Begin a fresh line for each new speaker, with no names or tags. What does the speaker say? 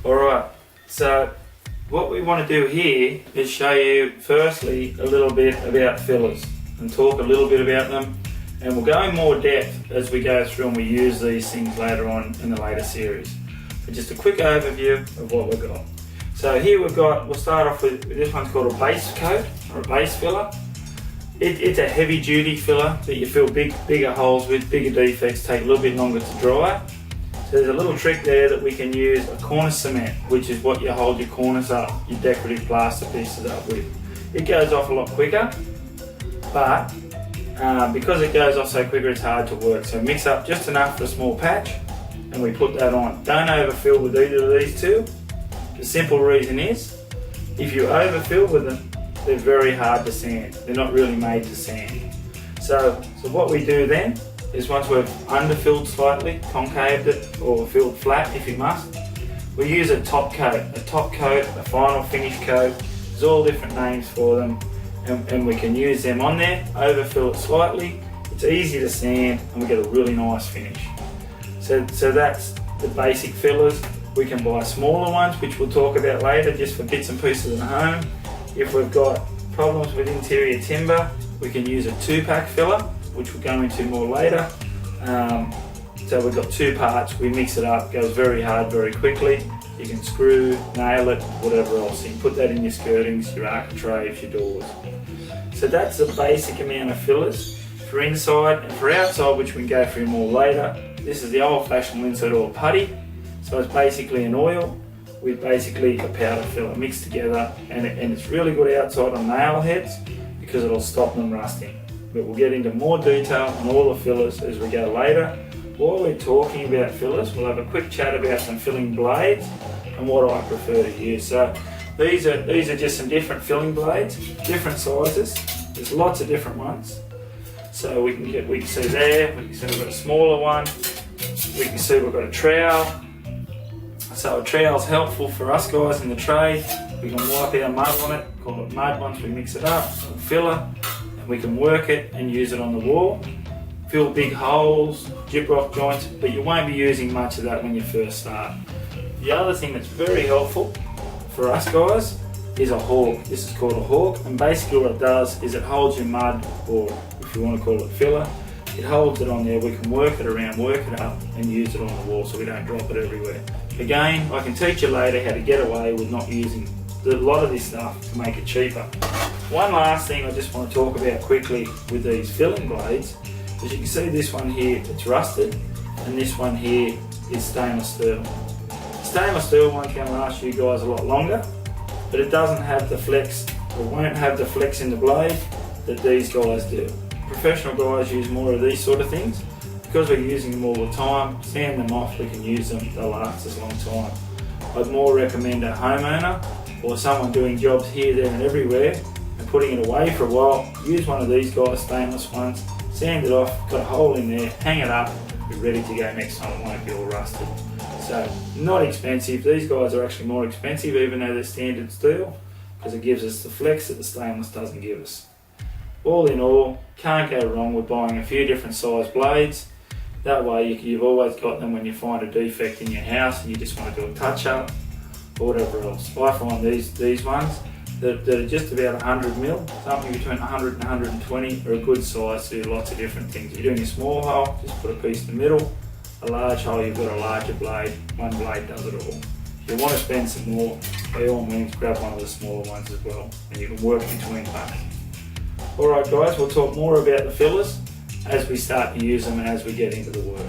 Alright, so what we want to do here is show you firstly a little bit about fillers and talk a little bit about them, and we'll go in more depth as we go through and we use these things later on in the later series. But just a quick overview of what we've got. So here we'll start off with this one's called a base coat or a base filler. It's a heavy duty filler that you fill bigger holes with, bigger defects, take a little bit longer to dry. So there's a little trick there that we can use a cornice cement, which is what you hold your cornice up, your decorative plaster pieces up with. It goes off a lot quicker, but because it goes off so quicker it's hard to work. So mix up just enough for a small patch and we put that on. Don't overfill with either of these two. The simple reason is, if you overfill with them, they're very hard to sand. They're not really made to sand. So what we do then is once we've underfilled slightly, concaved it, or filled flat if you must, we use a top coat, a final finish coat. There's all different names for them, and we can use them on there, overfill it slightly, it's easy to sand, and we get a really nice finish. So that's the basic fillers. We can buy smaller ones, which we'll talk about later, just for bits and pieces at home. If we've got problems with interior timber, we can use a 2-pack filler, which we'll go into more later. So we've got 2 parts, we mix it up, goes very hard very quickly. You can screw, nail it, whatever else. You can put that in your skirtings, your architraves, your doors. So that's the basic amount of fillers for inside, and for outside, which we can go through more later. This is the old-fashioned linseed oil putty. So it's basically an oil with basically a powder filler mixed together, and it's really good outside on nail heads because it'll stop them rusting. But we'll get into more detail on all the fillers as we go later. While we're talking about fillers, we'll have a quick chat about some filling blades and what I prefer to use. So these are just some different filling blades, different sizes. There's lots of different ones. So we can see there, we can see we've got a smaller one. We can see we've got a trowel. So a trowel's helpful for us guys in the trade. We can wipe our mud on it, call it mud once we mix it up, or filler, and we can work it and use it on the wall. Fill big holes, gyprock joints, but you won't be using much of that when you first start. The other thing that's very helpful for us guys is a hawk. This is called a hawk, and basically what it does is it holds your mud, or if you want to call it filler, it holds it on there. We can work it around, work it up, and use it on the wall so we don't drop it everywhere. Again, I can teach you later how to get away with not using a lot of this stuff to make it cheaper. One last thing I just want to talk about quickly with these filling blades, as you can see this one here, it's rusted, and this one here is stainless steel. Stainless steel one can last you guys a lot longer, but it doesn't have the flex, or won't have the flex in the blade that these guys do. Professional guys use more of these sort of things. Because we're using them all the time, sand them off, we can use them, they'll last us a long time. I'd more recommend a homeowner or someone doing jobs here, there and everywhere and putting it away for a while, use one of these guys, stainless ones, sand it off, got a hole in there, hang it up, be ready to go next time, it won't be all rusted. So, not expensive. These guys are actually more expensive even though they're standard steel, because it gives us the flex that the stainless doesn't give us. All in all, can't go wrong with buying a few different size blades. That way you've always got them when you find a defect in your house and you just want to do a touch up or whatever else. I find these ones that are just about 100mm, something between 100 and 120 are a good size to do lots of different things. If you're doing a small hole, just put a piece in the middle. A large hole, you've got a larger blade. One blade does it all. If you want to spend some more, by all means grab one of the smaller ones as well, and you can work between both. Alright guys, we'll talk more about the fillers as we start to use them and as we get into the work.